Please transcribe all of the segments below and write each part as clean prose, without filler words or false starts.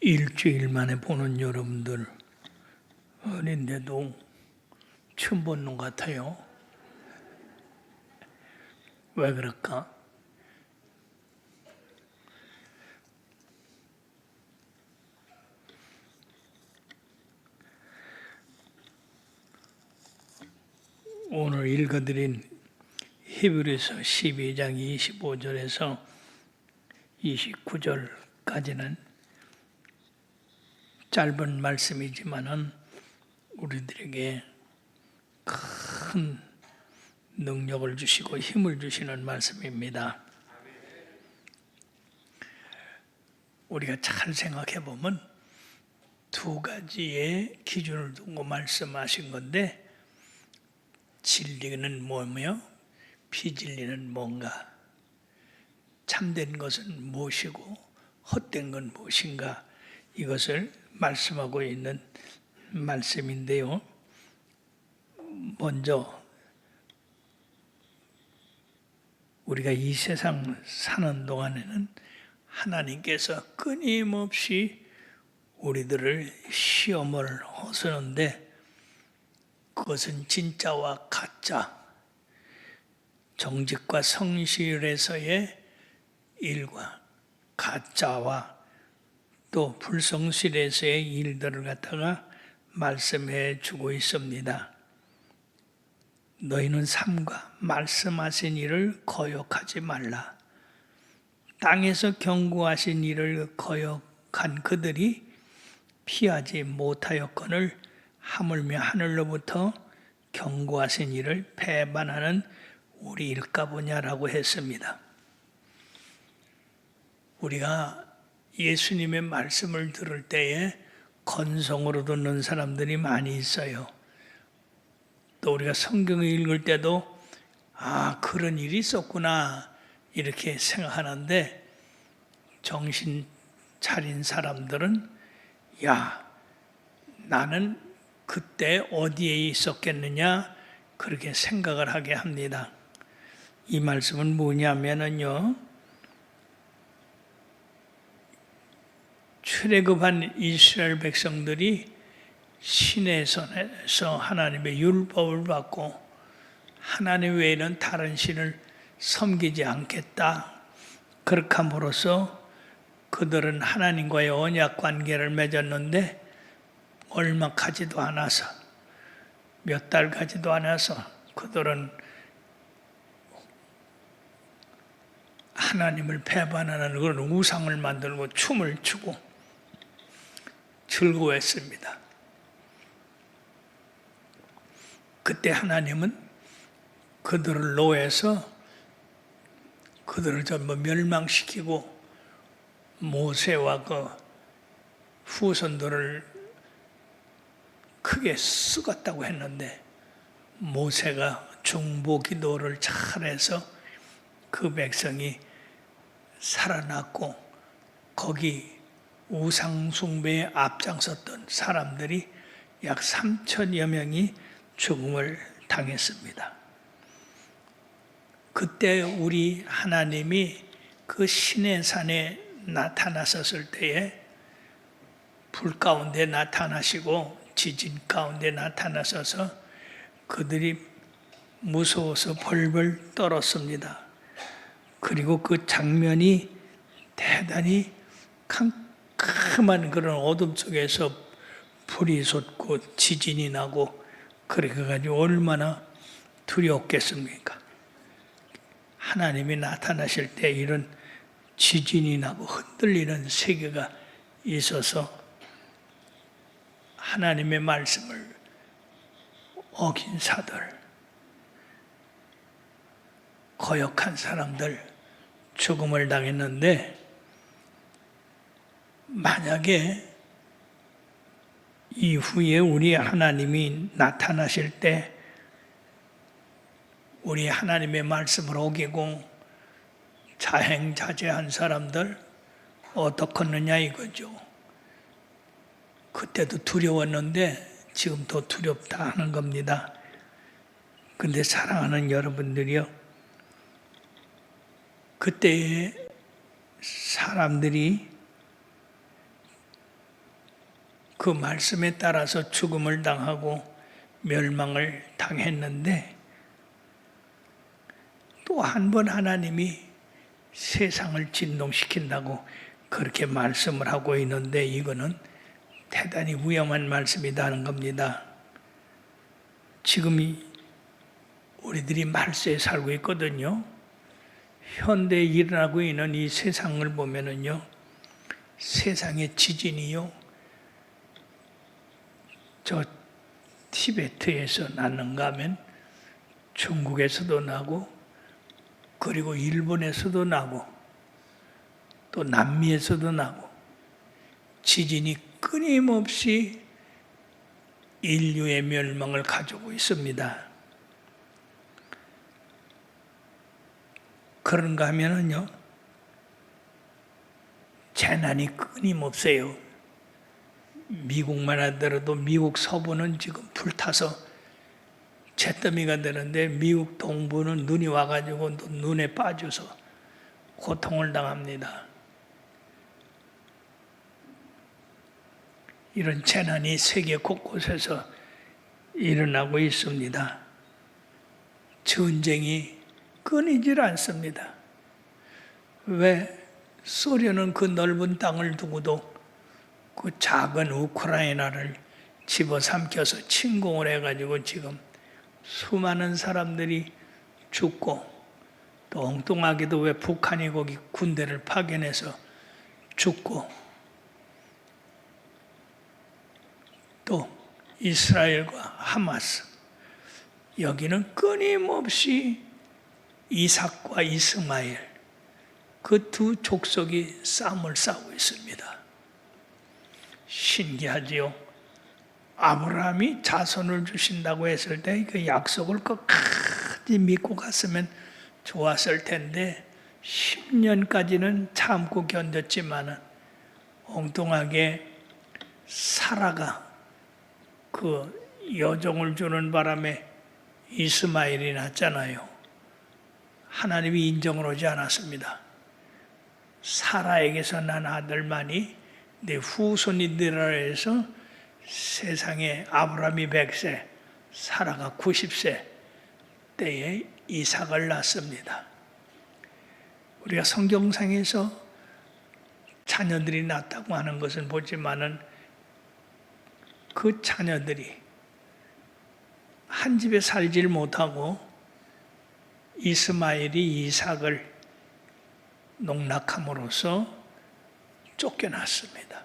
일주일 만에 보는 여러분들 어린데도 처음 보는 것 같아요. 왜 그럴까? 오늘 읽어드린 히브리서 12장 25절에서 29절까지는 짧은 말씀이지만은 우리들에게 큰 능력을 주시고 힘을 주시는 말씀입니다. 우리가 잘 생각해 보면 두 가지의 기준을 두고 말씀하신 건데, 진리는 뭐며 비진리는 뭔가, 참된 것은 무엇이고 헛된 건 무엇인가, 이것을 말씀하고 있는 말씀인데요. 먼저 우리가 이 세상 사는 동안에는 하나님께서 끊임없이 우리들을 시험을 하시는데, 그것은 진짜와 가짜, 정직과 성실에서의 일과 가짜와 또 불성실에서의 일들을 갖다가 말씀해 주고 있습니다. 너희는 삼가 말씀하신 일을 거역하지 말라. 땅에서 경고하신 일을 거역한 그들이 피하지 못하였거늘 하물며 하늘로부터 경고하신 일을 배반하는 우리일까 보냐라고 했습니다. 우리가 예수님의 말씀을 들을 때에 건성으로 듣는 사람들이 많이 있어요. 또 우리가 성경을 읽을 때도 그런 일이 있었구나 이렇게 생각하는데, 정신 차린 사람들은 나는 그때 어디에 있었겠느냐 그렇게 생각을 하게 합니다. 이 말씀은 뭐냐면요, 출애굽한 이스라엘 백성들이 시내에서 하나님의 율법을 받고 하나님 외에는 다른 신을 섬기지 않겠다, 그렇게 함으로써 그들은 하나님과의 언약 관계를 맺었는데, 얼마 가지도 않아서, 몇 달 가지도 않아서 그들은 하나님을 배반하는 그런 우상을 만들고 춤을 추고 즐거워했습니다. 그때 하나님은 그들을 노해서 그들을 전부 멸망시키고 모세와 그 후손들을 크게 쓰었다고 했는데, 모세가 중보 기도를 잘해서 그 백성이 살아났고, 거기 우상 숭배에 앞장섰던 사람들이 약 3천여 명이 죽음을 당했습니다. 그때 우리 하나님이 그 시내 산에 나타나셨을 때에 불 가운데 나타나시고 지진 가운데 나타나셔서 그들이 무서워서 벌벌 떨었습니다. 그리고 그 장면이 대단히 캄캄한 그런 어둠 속에서 불이 솟고 지진이 나고, 그래가지고 얼마나 두려웠겠습니까? 하나님이 나타나실 때 이런 지진이 나고 흔들리는 세계가 있어서 하나님의 말씀을 어긴 사들, 거역한 사람들 죽음을 당했는데, 만약에 이후에 우리 하나님이 나타나실 때 우리 하나님의 말씀을 어기고 자행자제한 사람들 어떻겠느냐 이거죠. 그때도 두려웠는데 지금 더 두렵다 하는 겁니다. 근데 사랑하는 여러분들이요, 그때의 사람들이 그 말씀에 따라서 죽음을 당하고 멸망을 당했는데 또 한 번 하나님이 세상을 진동시킨다고 그렇게 말씀을 하고 있는데 이거는 대단히 위험한 말씀이라는 겁니다. 지금 우리들이 말세에 살고 있거든요. 현대에 일어나고 있는 이 세상을 보면은요, 세상의 지진이요, 저 티베트에서 났는가 하면 중국에서도 나고, 그리고 일본에서도 나고, 또 남미에서도 나고, 지진이 끊임없이 인류의 멸망을 가져오고 있습니다. 그런가 하면은요, 재난이 끊임없어요. 미국만 하더라도 미국 서부는 지금 불타서 잿더미가 되는데 미국 동부는 눈이 와가지고 눈에 빠져서 고통을 당합니다. 이런 재난이 세계 곳곳에서 일어나고 있습니다. 전쟁이 끊이질 않습니다. 왜? 소련은 그 넓은 땅을 두고도 그 작은 우크라이나를 집어삼켜서 침공을 해가지고 지금 수많은 사람들이 죽고, 또 엉뚱하게도 왜 북한이 거기 군대를 파견해서 죽고, 또 이스라엘과 하마스, 여기는 끊임없이 이삭과 이스마엘, 그 두 족속이 싸움을 싸우고 있습니다. 신기하지요? 아브라함이 자손을 주신다고 했을 때 그 약속을 끝까지 믿고 갔으면 좋았을 텐데 10년까지는 참고 견뎠지만은 엉뚱하게 사라가 그 여종을 주는 바람에 이스마엘이 낳았잖아요. 하나님이 인정을 하지 않았습니다. 사라에게서 난 아들만이 내 후손이 되리라 해서 세상에 아브라함이 100세, 사라가 90세 때에 이삭을 낳습니다. 우리가 성경상에서 자녀들이 낳았다고 하는 것은 보지만은 그 자녀들이 한 집에 살질 못하고 이스마엘이 이삭을 농락함으로써 쫓겨났습니다.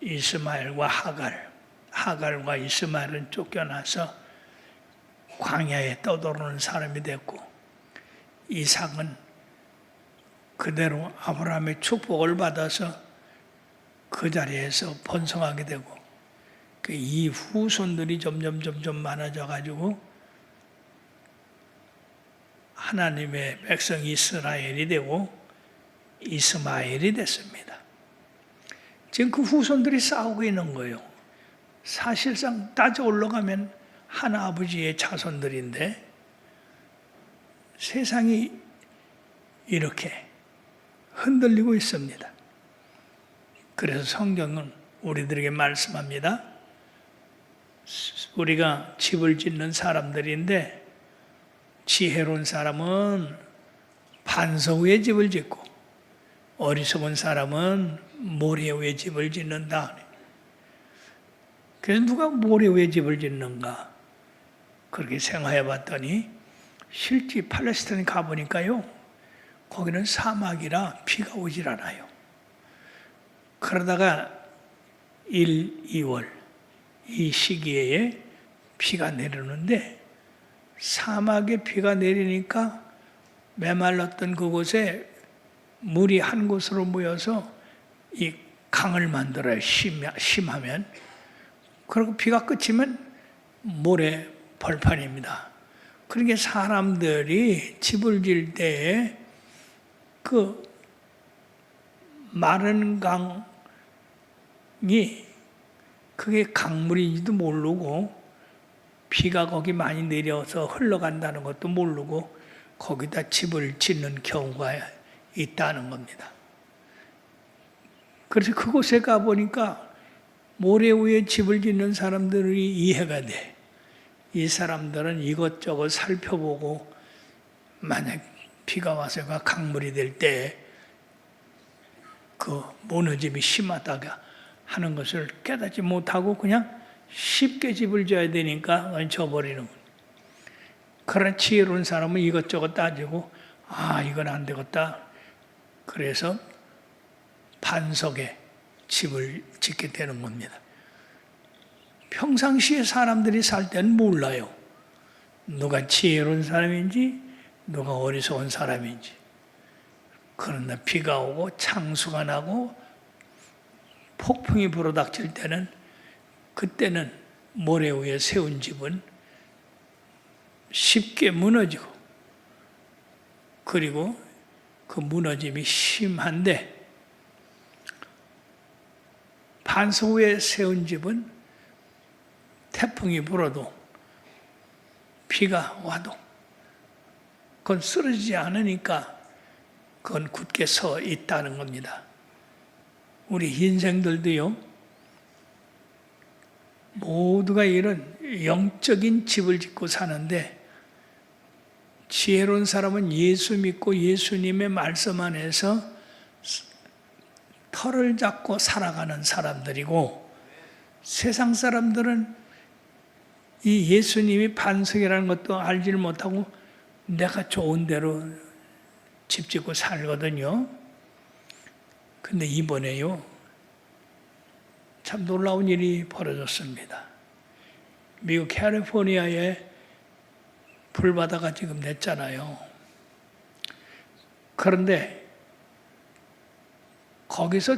이스마엘과 하갈과 이스마엘은 쫓겨나서 광야에 떠도는 사람이 됐고, 이삭은 그대로 아브라함의 축복을 받아서 그 자리에서 번성하게 되고, 이 후손들이 점점 많아져 가지고 하나님의 백성 이스라엘이 되고 이스마엘이 됐습니다. 지금 그 후손들이 싸우고 있는 거예요. 사실상 따져 올라가면 하나 아버지의 자손들인데 세상이 이렇게 흔들리고 있습니다. 그래서 성경은 우리들에게 말씀합니다. 우리가 집을 짓는 사람들인데 지혜로운 사람은 반석 위에 집을 짓고 어리석은 사람은 모래 위에 집을 짓는다. 그래서 누가 모래 위에 집을 짓는가? 그렇게 생각해 봤더니 실제 팔레스타인 가보니까요, 거기는 사막이라 비가 오질 않아요. 그러다가 1, 2월 이 시기에 비가 내리는데 사막에 비가 내리니까 메말랐던 그곳에 물이 한 곳으로 모여서 이 강을 만들어요. 심하면. 그리고 비가 그치면 모래 벌판입니다. 그러니까 사람들이 집을 지을 때에 그 마른 강이 그게 강물인지도 모르고 비가 거기 많이 내려서 흘러간다는 것도 모르고 거기다 집을 짓는 경우가 있다는 겁니다. 그래서 그곳에 가보니까 모래 위에 집을 짓는 사람들이 이해가 돼. 이 사람들은 이것저것 살펴보고 만약 비가 와서가 강물이 될 때 그 무너짐이 심하다가 하는 것을 깨닫지 못하고 그냥 쉽게 집을 지어야 되니까 져버리는 거예요. 그러나 지혜로운 사람은 이것저것 따지고 이건 안 되겠다. 그래서 반석에 집을 짓게 되는 겁니다. 평상시에 사람들이 살 때는 몰라요. 누가 지혜로운 사람인지 누가 어리석은 사람인지. 그러나 비가 오고 창수가 나고 폭풍이 불어닥칠 때는 그때는 모래 위에 세운 집은 쉽게 무너지고 그리고 그 무너짐이 심한데 반석 위에 세운 집은 태풍이 불어도 비가 와도 그건 쓰러지지 않으니까 그건 굳게 서 있다는 겁니다. 우리 인생들도요, 모두가 이런 영적인 집을 짓고 사는데 지혜로운 사람은 예수 믿고 예수님의 말씀 안에서 터를 잡고 살아가는 사람들이고 세상 사람들은 이 예수님이 반석이라는 것도 알지를 못하고 내가 좋은 대로 집 짓고 살거든요. 근데 이번에요, 참 놀라운 일이 벌어졌습니다. 미국 캘리포니아에 불바다가 지금 냈잖아요. 그런데 거기서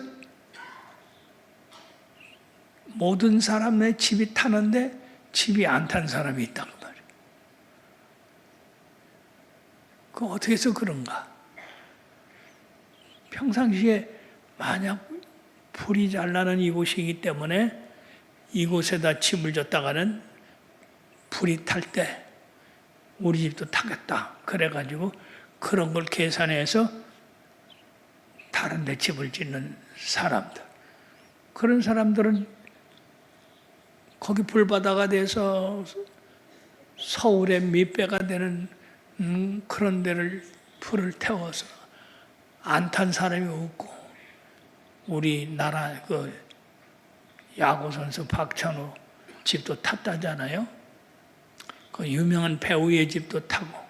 모든 사람의 집이 타는데 집이 안 탄 사람이 있단 말이에요. 그 어떻게 해서 그런가? 평상시에 만약 불이 잘 나는 이곳이기 때문에 이곳에다 집을 졌다가는 불이 탈 때 우리 집도 타겠다. 그래가지고 그런 걸 계산해서 다른 데 집을 짓는 사람들. 그런 사람들은 거기 불바다가 돼서 서울의 밑배가 되는 그런 데를 불을 태워서 안 탄 사람이 없고 우리나라 그 야구 선수 박찬호 집도 탔다잖아요. 그 유명한 배우의 집도 타고.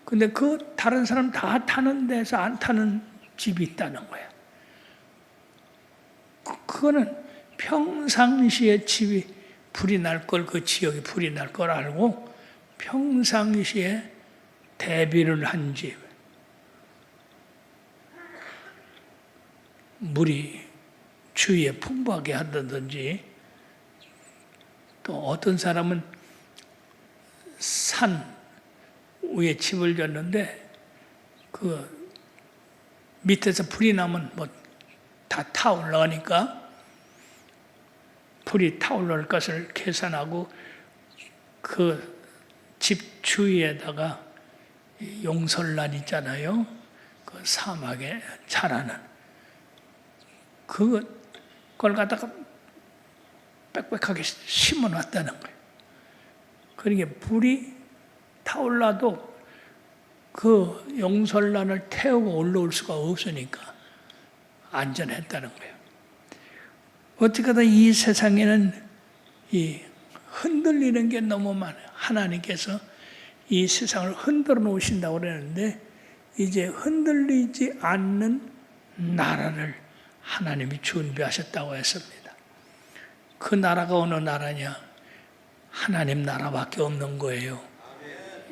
근데 그 다른 사람 다 타는 데서 안 타는 집이 있다는 거야. 그거는 평상시에 집이 불이 날 걸, 그 지역에 불이 날 걸 알고 평상시에 대비를 한 집. 물이 주위에 풍부하게 한다든지 또 어떤 사람은 산 위에 집을 졌는데 그 밑에서 불이 나면 뭐 다 타올라가니까 불이 타올라올 것을 계산하고 그 집 주위에다가 용설란 있잖아요. 그 사막에 자라는 그걸 갖다가 빽빽하게 심어놨다는 거예요. 그러니까 불이 타올라도 그 용설란을 태우고 올라올 수가 없으니까 안전했다는 거예요. 어떻게 하다 이 세상에는 이 흔들리는 게 너무 많아요. 하나님께서 이 세상을 흔들어 놓으신다고 그러는데 이제 흔들리지 않는 나라를 하나님이 준비하셨다고 했습니다. 그 나라가 어느 나라냐? 하나님 나라밖에 없는 거예요.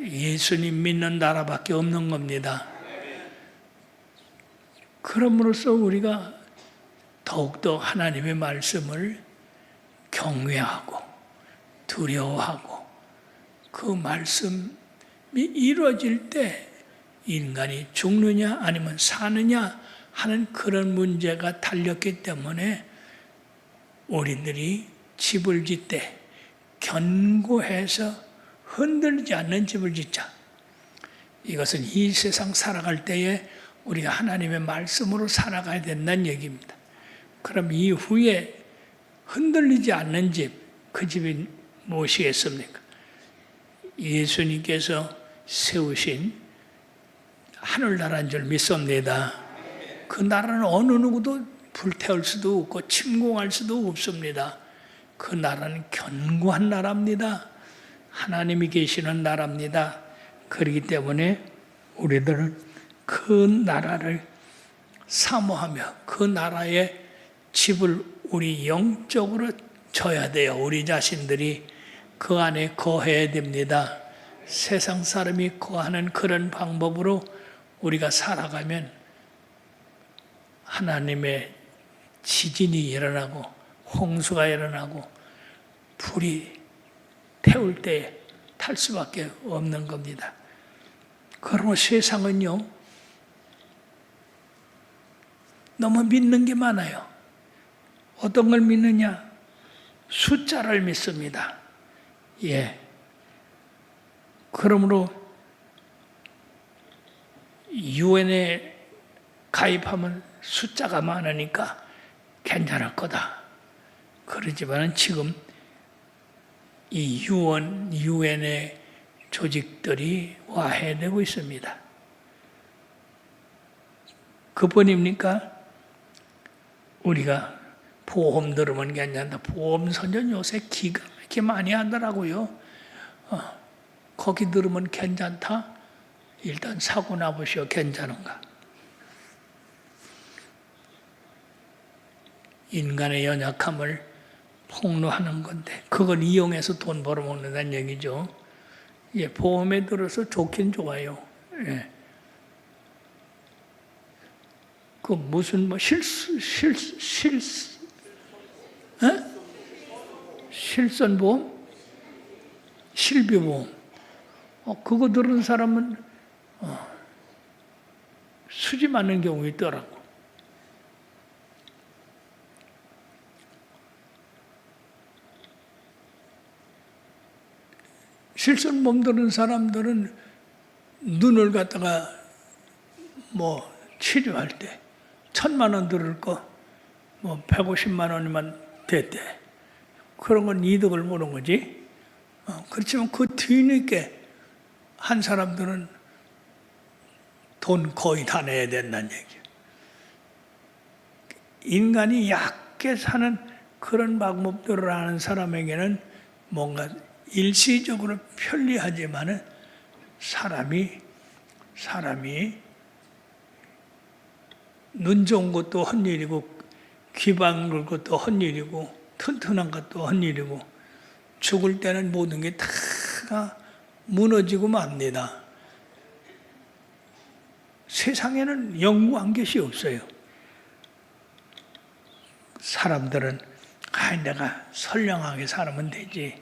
예수님 믿는 나라밖에 없는 겁니다. 그럼으로써 우리가 더욱더 하나님의 말씀을 경외하고 두려워하고 그 말씀이 이루어질 때 인간이 죽느냐 아니면 사느냐 하는 그런 문제가 달렸기 때문에 우리들이 집을 짓되 견고해서 흔들리지 않는 집을 짓자. 이것은 이 세상 살아갈 때에 우리가 하나님의 말씀으로 살아가야 된다는 얘기입니다. 그럼 이후에 흔들리지 않는 집, 그 집이 무엇이겠습니까? 예수님께서 세우신 하늘나라인 줄 믿습니다. 그 나라는 어느 누구도 불태울 수도 없고 침공할 수도 없습니다. 그 나라는 견고한 나라입니다. 하나님이 계시는 나라입니다. 그렇기 때문에 우리들은 그 나라를 사모하며 그 나라의 집을 우리 영적으로 져야 돼요. 우리 자신들이 그 안에 거해야 됩니다. 세상 사람이 거하는 그런 방법으로 우리가 살아가면 하나님의 지진이 일어나고 홍수가 일어나고 불이 태울 때 탈 수밖에 없는 겁니다. 그러면 세상은요, 너무 믿는 게 많아요. 어떤 걸 믿느냐? 숫자를 믿습니다. 예. 그러므로 유엔에 가입하면 숫자가 많으니까 괜찮을 거다. 그러지만 지금 이 유엔의 조직들이 와해되고 있습니다. 그뿐입니까? 우리가 보험 들으면 괜찮다. 보험 선전 요새 기가 막히게 많이 하더라고요. 거기 들으면 괜찮다? 일단 사고 나보시오. 괜찮은가? 인간의 연약함을 폭로하는 건데 그걸 이용해서 돈 벌어먹는다는 얘기죠. 예, 보험에 들어서 좋긴 좋아요. 예. 그 무슨 뭐 실손보험? 실비보험. 그거 들은 사람은 수지 맞는 경우 있더라고. 실손보험 들은 사람들은 눈을 갖다가 뭐 치료할 때 1,000만 원 들을 거 뭐 150만 원이면 됐대. 그런 건 이득을 보는 거지. 그렇지만 그 뒤늦게 한 사람들은 돈 거의 다 내야 된다는 얘기예요. 인간이 약게 사는 그런 방법들을 아는 사람에게는 뭔가 일시적으로 편리하지만은 사람이 눈 좋은 것도 헛일이고 귀 밝은 것도 헛일이고 튼튼한 것도 헛일이고 죽을 때는 모든 게 다 무너지고 맙니다. 세상에는 영구한 것이 없어요. 사람들은 내가 선량하게 살면 되지.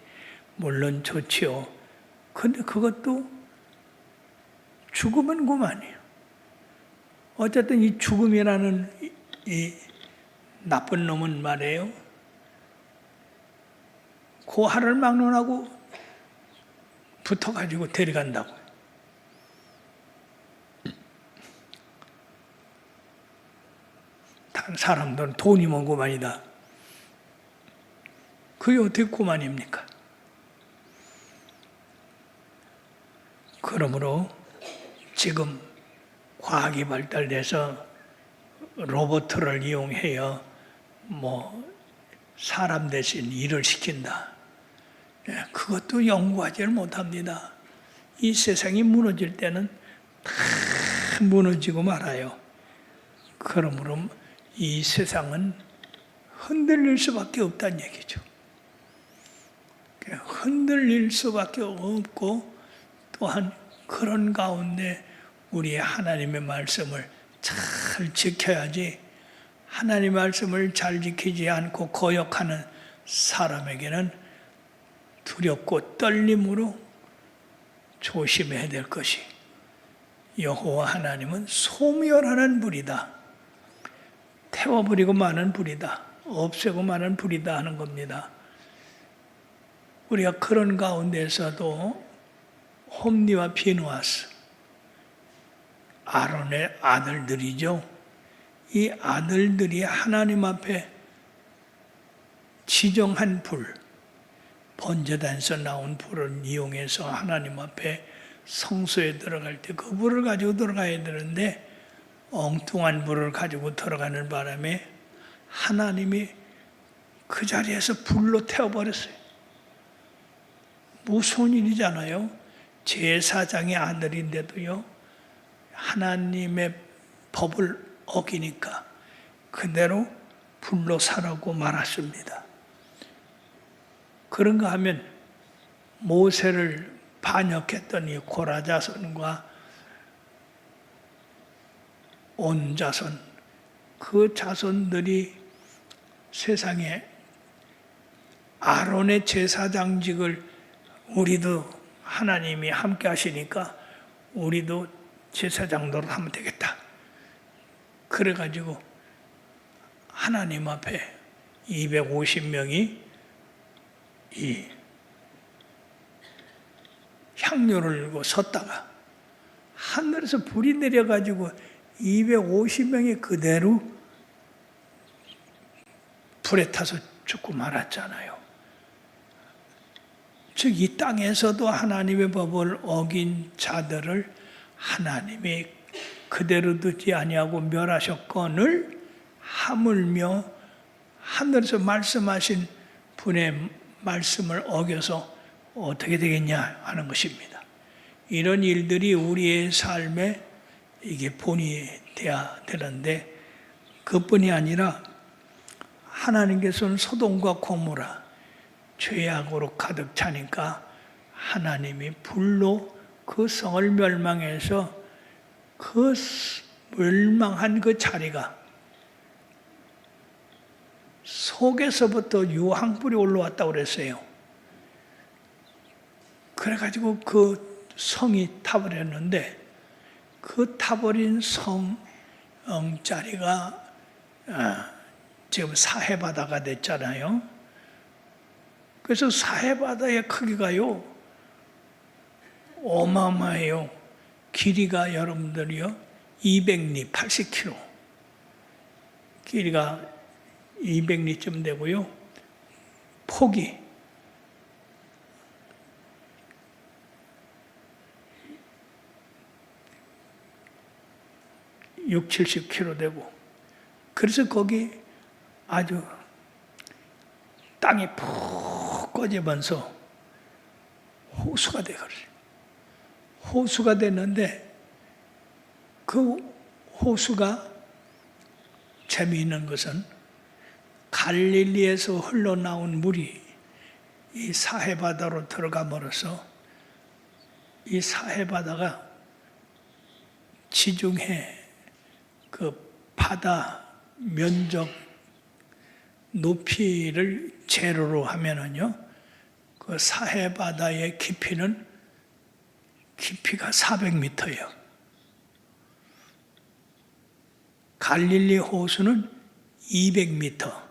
물론 좋지요. 근데 그것도 죽으면 그만이에요. 어쨌든 이 죽음이라는 이 나쁜 놈은 말이에요. 고하를 막론하고 붙어가지고 데려간다고. 다른 사람들은 돈이면 그만이다. 그게 어떻게 그만입니까? 그러므로 지금 과학이 발달돼서 로봇을 이용해요. 사람 대신 일을 시킨다. 그것도 연구하지를 못합니다. 이 세상이 무너질 때는 다 무너지고 말아요. 그러므로 이 세상은 흔들릴 수밖에 없다는 얘기죠. 흔들릴 수밖에 없고 또한 그런 가운데 우리의 하나님의 말씀을 잘 지켜야지. 하나님의 말씀을 잘 지키지 않고 거역하는 사람에게는 두렵고 떨림으로 조심해야 될 것이 여호와 하나님은 소멸하는 불이다. 태워버리고 마는 불이다. 없애고 마는 불이다 하는 겁니다. 우리가 그런 가운데서도 홈니와 비누아스 아론의 아들들이죠. 이 아들들이 하나님 앞에 지정한 불, 번제단에서 나온 불을 이용해서 하나님 앞에 성소에 들어갈 때 그 불을 가지고 들어가야 되는데 엉뚱한 불을 가지고 들어가는 바람에 하나님이 그 자리에서 불로 태워버렸어요. 무서운 일이잖아요. 제사장의 아들인데도요, 하나님의 법을 어기니까 그대로 불로 사라고 말았습니다. 그런가 하면 모세를 반역했던 이 고라 자손과 온 자손, 그 자손들이 세상에 아론의 제사장직을 우리도 하나님이 함께 하시니까 우리도 제사장 노릇하면 되겠다. 그래가지고 하나님 앞에 250명이 이 향료를 들고 섰다가 하늘에서 불이 내려가지고 250명이 그대로 불에 타서 죽고 말았잖아요. 즉 이 땅에서도 하나님의 법을 어긴 자들을 하나님이 그대로 두지 아니하고 멸하셨거늘 하물며 하늘에서 말씀하신 분의 말씀을 어겨서 어떻게 되겠냐 하는 것입니다. 이런 일들이 우리의 삶에 이게 본이 돼야 되는데 그뿐이 아니라 하나님께서는 소돔과 고모라 죄악으로 가득 차니까 하나님이 불로 그 성을 멸망해서 그 멸망한 그 자리가 속에서부터 유황불이 올라왔다고 그랬어요. 그래가지고 그 성이 타버렸는데 그 타버린 성 자리가 지금 사해바다가 됐잖아요. 그래서 사해바다의 크기가요 어마어마해요. 길이가 여러분들이요 200리 80km 길이가 200리쯤 되고요. 폭이 60-70km 되고 그래서 거기 아주 땅이 푹 꺼지면서 호수가 되거든요. 호수가 됐는데 그 호수가 재미있는 것은 갈릴리에서 흘러나온 물이 이 사해바다로 들어감으로써 이 사해바다가 지중해 그 바다 면적 높이를 제로로 하면은요, 그 사해바다의 깊이가 400m예요. 갈릴리 호수는 200m.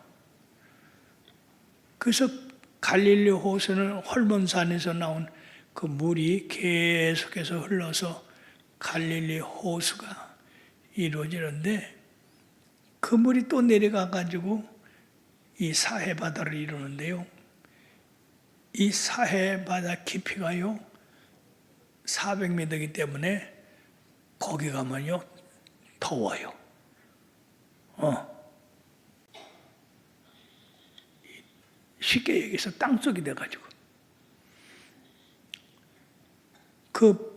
그래서 갈릴리 호수는 헐몬산에서 나온 그 물이 계속해서 흘러서 갈릴리 호수가 이루어지는데 그 물이 또 내려가 가지고 이 사해바다를 이루는데요. 이 사해바다 깊이가요 400m이기 때문에 거기 가면요 더워요. 쉽게 얘기해서 땅속이 돼가지고 그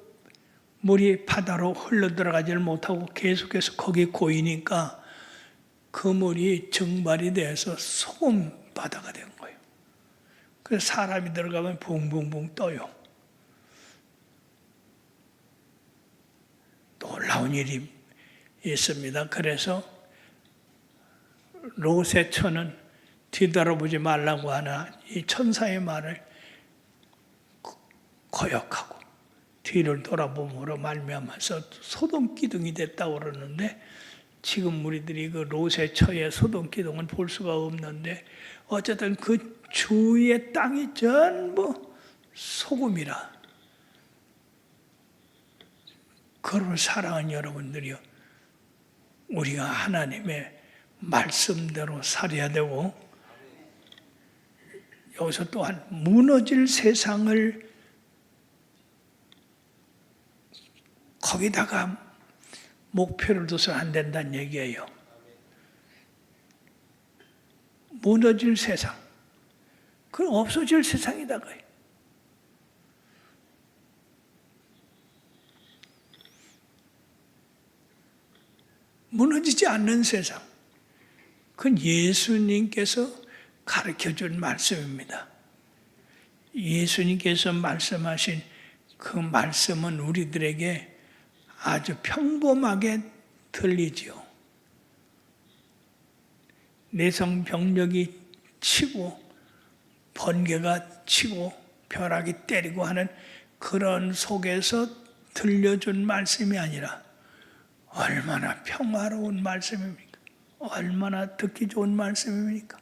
물이 바다로 흘러 들어가지를 못하고 계속해서 거기 고이니까 그 물이 증발이 돼서 소금 바다가 된 거예요. 그래서 사람이 들어가면 붕붕붕 떠요. 놀라운 일이 있습니다. 그래서 롯의 뒤돌아보지 말라고 하나 이 천사의 말을 거역하고 뒤를 돌아봄으로 말미암아서 소돔 기둥이 됐다고 그러는데 지금 우리들이 그 롯의 처의 소돔 기둥은 볼 수가 없는데 어쨌든 그 주위의 땅이 전부 소금이라. 그를 사랑하는 여러분들이요, 우리가 하나님의 말씀대로 살아야 되고 여기서 또한 무너질 세상을 거기다가 목표를 둬서는 안 된다는 얘기예요. 무너질 세상. 그건 없어질 세상이다가요. 무너지지 않는 세상. 그건 예수님께서 가르쳐준 말씀입니다. 예수님께서 말씀하신 그 말씀은 우리들에게 아주 평범하게 들리지요. 내성병력이 치고 번개가 치고 벼락이 때리고 하는 그런 속에서 들려준 말씀이 아니라 얼마나 평화로운 말씀입니까? 얼마나 듣기 좋은 말씀입니까?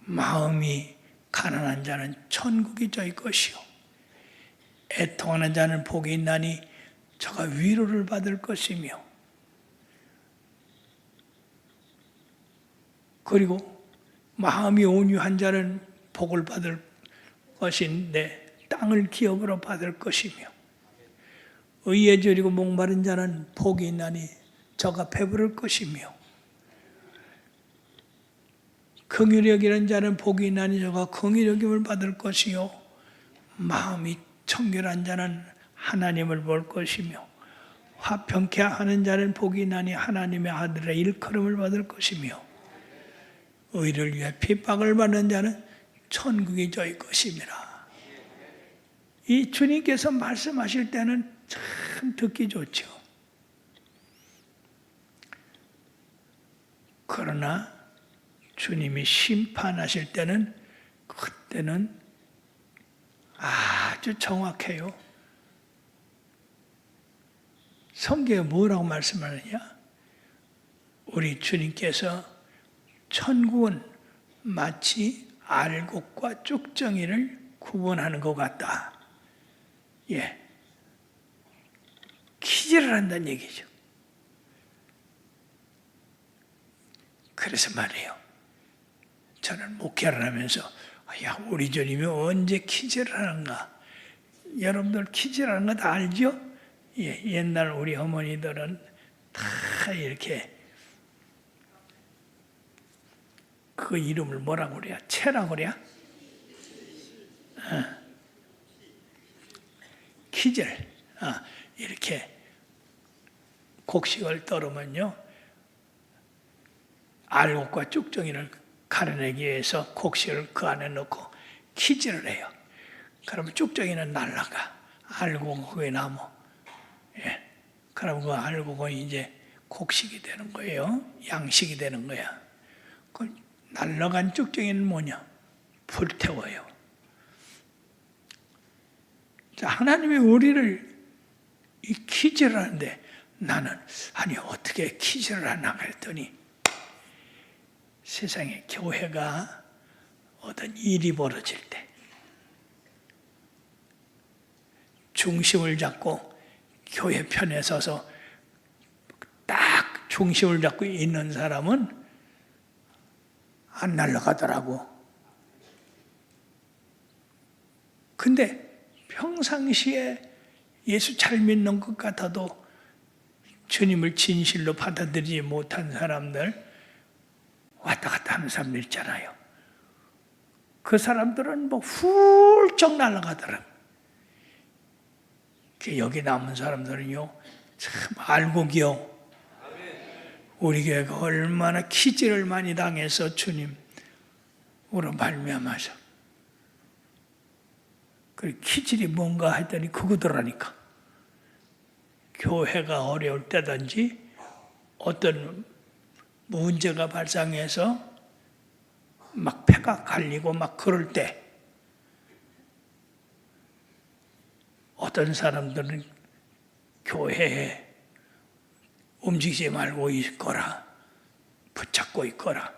마음이 가난한 자는 천국이 저희 것이요 애통하는 자는 복이 있나니 저가 위로를 받을 것이며, 그리고 마음이 온유한 자는 복을 받을 것인데 땅을 기업으로 받을 것이며, 의에 저리고 목마른 자는 복이 있나니 저가 배부를 것이며, 긍휼히 여기는 자는 복이 있나니 저가 긍휼히 여김을 받을 것이요 마음이 청결한 자는 하나님을 볼 것이며, 화평케 하는 자는 복이 있나니 하나님의 아들의 일컬음을 받을 것이며, 의를 위해 핍박을 받는 자는 천국이 저희 것임이라. 이 주님께서 말씀하실 때는 참 듣기 좋죠. 그러나 주님이 심판하실 때는 그때는 아주 정확해요. 성경에 뭐라고 말씀하느냐? 우리 주님께서 천국은 마치 알곡과 쭉정이를 구분하는 것 같다. 예. 기절을 한다는 얘기죠. 그래서 말이에요. 저는 목회를 하면서 야, 우리 주님이 언제 기절을 하는가? 여러분들 기절하는 거 다 알죠? 예, 옛날 우리 어머니들은 다 이렇게 그 이름을 뭐라고 그래야? 채라고 그래야? 기절. 이렇게 곡식을 떨으면요, 알곡과 쭉정이를 가려내기 위해서 곡식을 그 안에 넣고 키질을 해요. 그러면 쭉정이는 날아가. 알곡은 그게 나무. 예. 그럼 그 알곡은 이제 곡식이 되는 거예요. 양식이 되는 거야. 그 날아간 쭉정이는 뭐냐? 불태워요. 자, 하나님이 우리를 이 키질을 하는데 나는 아니 어떻게 키질을 하나 그랬더니 세상에 교회가 어떤 일이 벌어질 때 중심을 잡고 교회 편에 서서 딱 중심을 잡고 있는 사람은 안 날아가더라고. 근데 평상시에 예수 잘 믿는 것 같아도 주님을 진실로 받아들이지 못한 사람들, 왔다 갔다 하는 사람들 있잖아요. 그 사람들은 뭐 훌쩍 날아가더라. 여기 남은 사람들은요, 참 알곡이요. 우리 교회가 얼마나 키질을 많이 당해서 주님으로 말미암아서. 그 키질이 뭔가 했더니 그거더라니까. 교회가 어려울 때든지 어떤 문제가 발생해서 막 패가 갈리고 막 그럴 때 어떤 사람들은 교회에 움직이지 말고 있거라, 붙잡고 있거라.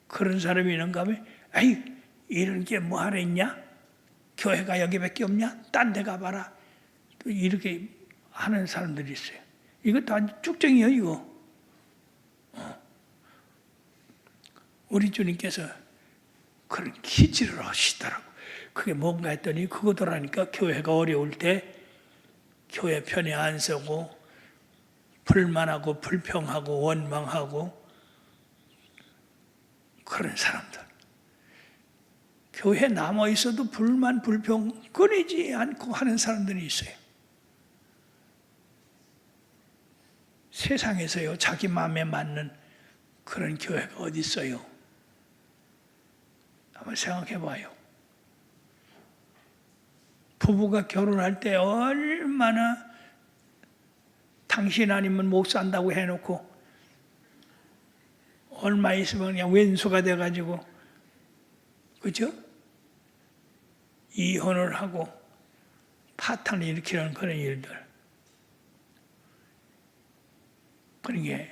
그런 사람이 있는가 하면 에이 이런 게 뭐 하러 있냐? 교회가 여기밖에 없냐? 딴 데 가봐라. 또 이렇게 하는 사람들이 있어요. 이것도 아주 쭉정이에요, 이거. 우리 주님께서 그런 기지를 하시더라고. 그게 뭔가 했더니 그거더라니까. 교회가 어려울 때 교회 편에 안 서고 불만하고 불평하고 원망하고 그런 사람들. 교회에 남아 있어도 불만 불평 끊이지 않고 하는 사람들이 있어요. 세상에서요, 자기 마음에 맞는 그런 교회가 어디 있어요? 한번 생각해 봐요. 부부가 결혼할 때 얼마나 당신 아니면 못 산다고 해놓고 얼마 있으면 그냥 왼수가 돼가지고, 그죠? 이혼을 하고 파탄을 일으키는 그런 일들. 그러니까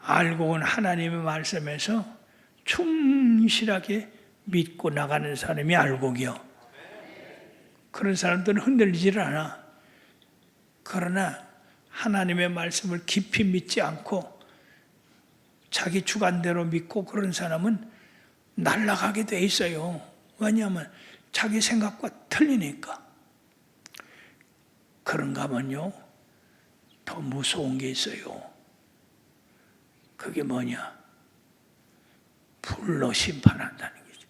알고 온 하나님의 말씀에서 충실하게 믿고 나가는 사람이 알곡이요. 그런 사람들은 흔들리질 않아. 그러나 하나님의 말씀을 깊이 믿지 않고 자기 주관대로 믿고 그런 사람은 날아가게 돼 있어요. 왜냐하면 자기 생각과 틀리니까. 그런가 하면요, 더 무서운 게 있어요. 그게 뭐냐? 불로 심판한다는 거죠.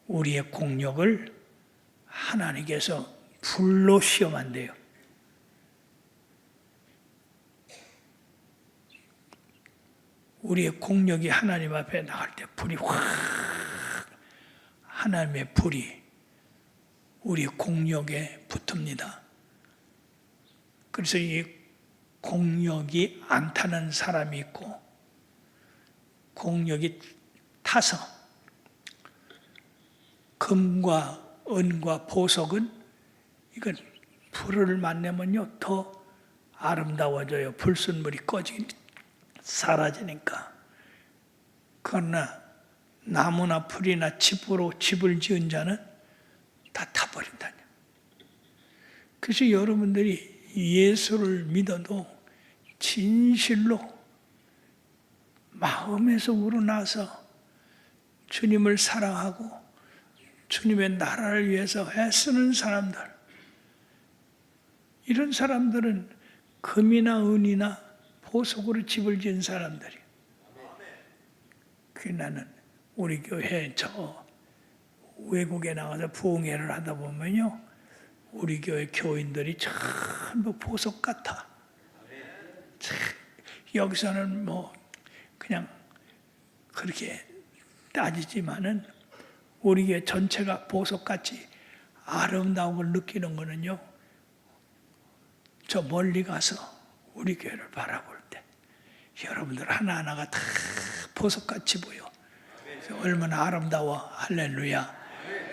우리의 공력을 하나님께서 불로 시험한대요. 우리의 공력이 하나님 앞에 나갈 때 불이 확, 하나님의 불이 우리의 공력에 붙습니다. 그래서 이 공력이 안 타는 사람이 있고 공력이 타서 금과 은과 보석은 이건 불을 만나면요 더 아름다워져요. 불순물이 사라지니까. 그러나 나무나 풀이나 집으로 집을 지은 자는 다 타버린다냐. 그래서 여러분들이 예수를 믿어도 진실로 마음에서 우러나서 주님을 사랑하고 주님의 나라를 위해서 애쓰는 사람들, 이런 사람들은 금이나 은이나 보석으로 집을 지은 사람들이에요. 그 나는 우리 교회 저 외국에 나가서 부흥회를 하다 보면요, 우리 교회 교인들이 전부 보석 같아. 여기서는 뭐 그냥 그렇게 따지지만은 우리 교회 전체가 보석같이 아름다움을 느끼는 거는요, 저 멀리 가서 우리 교회를 바라볼 때 여러분들 하나하나가 다 보석같이 보여. 얼마나 아름다워. 할렐루야.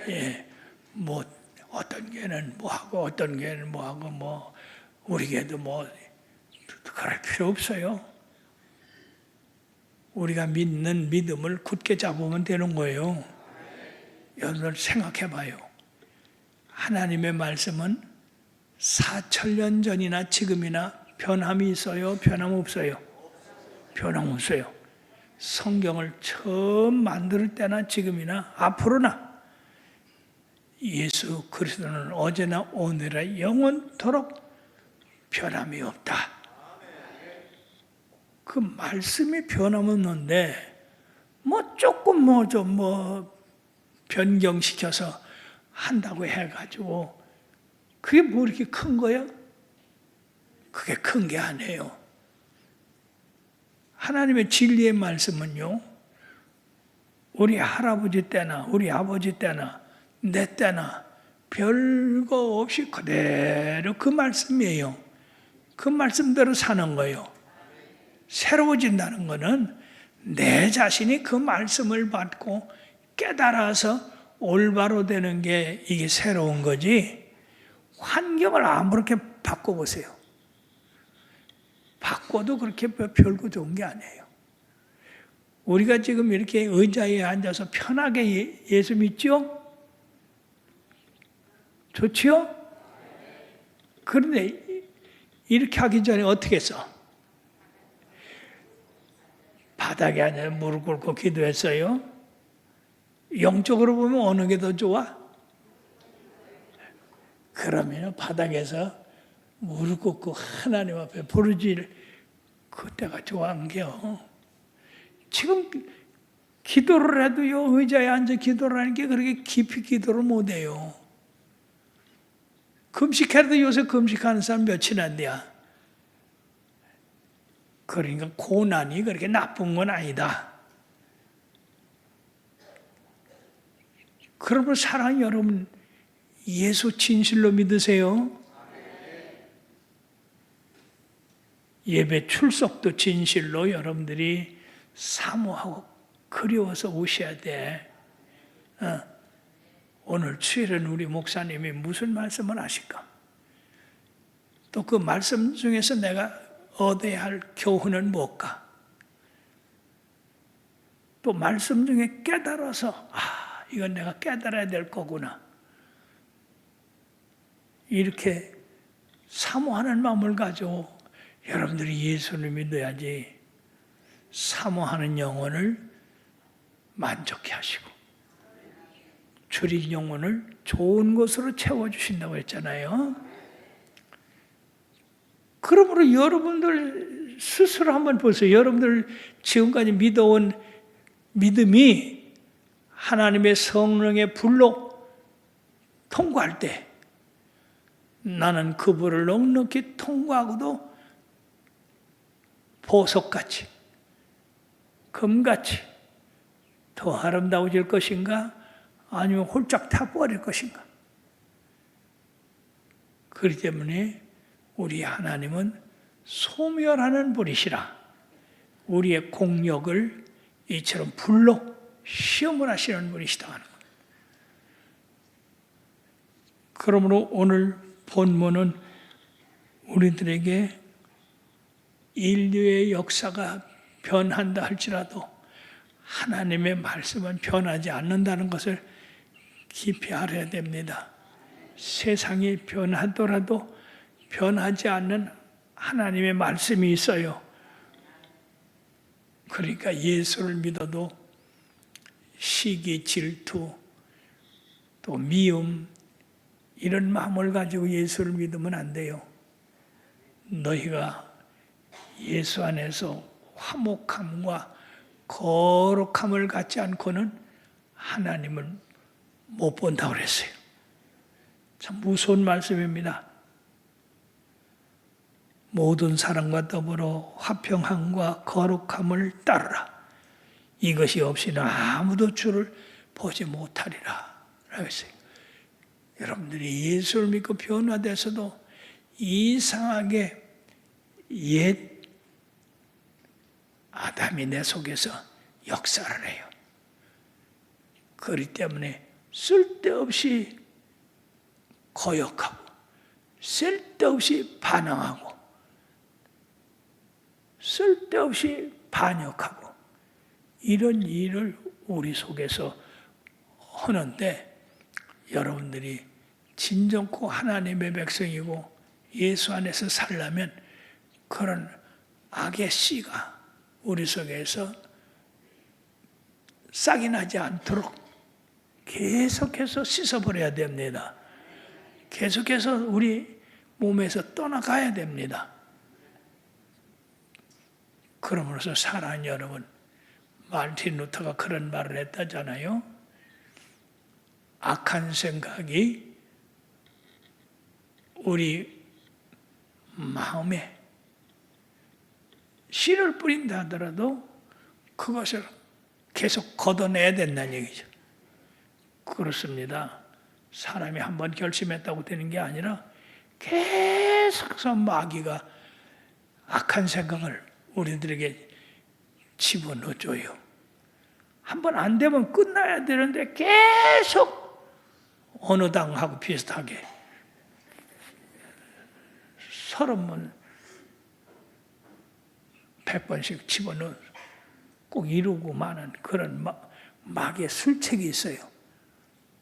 예, 뭐 어떤 교회는 뭐 하고 어떤 교회는 뭐 하고 뭐 우리 교회도 뭐 그럴 필요 없어요. 우리가 믿는 믿음을 굳게 잡으면 되는 거예요. 여러분 생각해 봐요. 하나님의 말씀은 4,000년 전이나 지금이나 변함이 있어요? 변함 없어요? 변함 없어요. 성경을 처음 만들 때나 지금이나 앞으로나 예수 그리스도는 어제나 오늘이나 영원토록 변함이 없다. 그 말씀이 변함없는데 뭐 조금 뭐 좀 변경시켜서 한다고 해가지고 그게 뭐 이렇게 큰 거야? 그게 큰 게 아니에요. 하나님의 진리의 말씀은요, 우리 할아버지 때나 우리 아버지 때나 내 때나 별거 없이 그대로 그 말씀이에요. 그 말씀대로 사는 거예요. 새로워진다는 것은 내 자신이 그 말씀을 받고 깨달아서 올바로 되는 게 이게 새로운 거지, 환경을 아무렇게 바꿔보세요. 바꿔도 그렇게 별거 좋은 게 아니에요. 우리가 지금 이렇게 의자에 앉아서 편하게 예수 믿죠? 좋지요? 그런데 이렇게 하기 전에 어떻게 했어? 바닥에 앉아 무릎 꿇고 기도했어요? 영적으로 보면 어느 게 더 좋아? 그러면 바닥에서 무릎 꿇고 하나님 앞에 부르짖을 그때가 좋아한 게요. 지금 기도를 해도요, 의자에 앉아 기도를 하는 게 그렇게 깊이 기도를 못 해요. 금식해도 요새 금식하는 사람 몇이나 안 돼요. 그러니까 고난이 그렇게 나쁜 건 아니다. 그러면 사랑하는 여러분, 예수 진실로 믿으세요? 예배 출석도 진실로 여러분들이 사모하고 그리워서 오셔야 돼. 오늘 주일은 우리 목사님이 무슨 말씀을 하실까? 또 그 말씀 중에서 내가 얻어야 할 교훈은 뭘까? 또 말씀 중에 깨달아서 이건 내가 깨달아야 될 거구나. 이렇게 사모하는 마음을 가지고 여러분들이 예수를 믿어야지 사모하는 영혼을 만족해 하시고 줄인 영혼을 좋은 것으로 채워주신다고 했잖아요. 그러므로 여러분들 스스로 한번 보세요. 여러분들 지금까지 믿어온 믿음이 하나님의 성령의 불로 통과할 때 나는 그 불을 넉넉히 통과하고도 보석같이 금같이 더 아름다워질 것인가? 아니면 홀짝 타버릴 것인가? 그렇기 때문에 우리 하나님은 소멸하는 불이시라. 우리의 공력을 이처럼 불로 시험을 하시는 분이시다 하는 것. 그러므로 오늘 본문은 우리들에게 인류의 역사가 변한다 할지라도 하나님의 말씀은 변하지 않는다는 것을 깊이 알아야 됩니다. 세상이 변하더라도 변하지 않는 하나님의 말씀이 있어요. 그러니까 예수를 믿어도 시기, 질투, 또 미움 이런 마음을 가지고 예수를 믿으면 안 돼요. 너희가 예수 안에서 화목함과 거룩함을 갖지 않고는 하나님을 못 본다고 그랬어요. 참 무서운 말씀입니다. 모든 사람과 더불어 화평함과 거룩함을 따르라. 이것이 없이는 아무도 주를 보지 못하리라. 라고 했어요. 여러분들이 예수를 믿고 변화돼서도 이상하게 옛 아담이 내 속에서 역사를 해요. 그렇기 때문에 쓸데없이 거역하고 쓸데없이 반항하고 쓸데없이 반역하고 이런 일을 우리 속에서 하는데 여러분들이 진정코 하나님의 백성이고 예수 안에서 살려면 그런 악의 씨가 우리 속에서 싹이 나지 않도록 계속해서 씻어버려야 됩니다. 계속해서 우리 몸에서 떠나가야 됩니다. 그러므로서 사랑하는 여러분, 마르틴 루터가 그런 말을 했다잖아요. 악한 생각이 우리 마음에 씨를 뿌린다 하더라도 그것을 계속 걷어내야 된다는 얘기죠. 그렇습니다. 사람이 한번 결심했다고 되는 게 아니라 계속해서 마귀가 악한 생각을 우리들에게 집어넣어줘요. 한번 안 되면 끝나야 되는데 계속 어느 당하고 비슷하게 30번 100번씩 집어넣어 꼭 이루고 마는 그런 마귀의 술책이 있어요.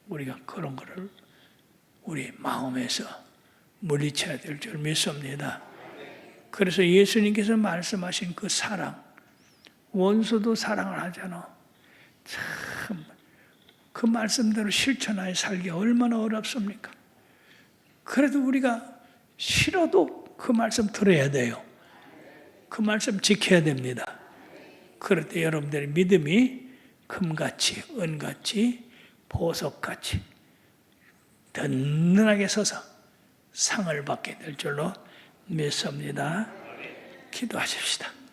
우리가 그런 거를 우리 마음에서 물리쳐야 될 줄 믿습니다. 그래서 예수님께서 말씀하신 그 사랑, 원수도 사랑을 하잖아. 참, 그 말씀대로 실천하여 살기 얼마나 어렵습니까? 그래도 우리가 싫어도 그 말씀 들어야 돼요. 그 말씀 지켜야 됩니다. 그럴 때 여러분들의 믿음이 금같이, 은같이, 보석같이 든든하게 서서 상을 받게 될 줄로 믿습니다. 기도하십시다.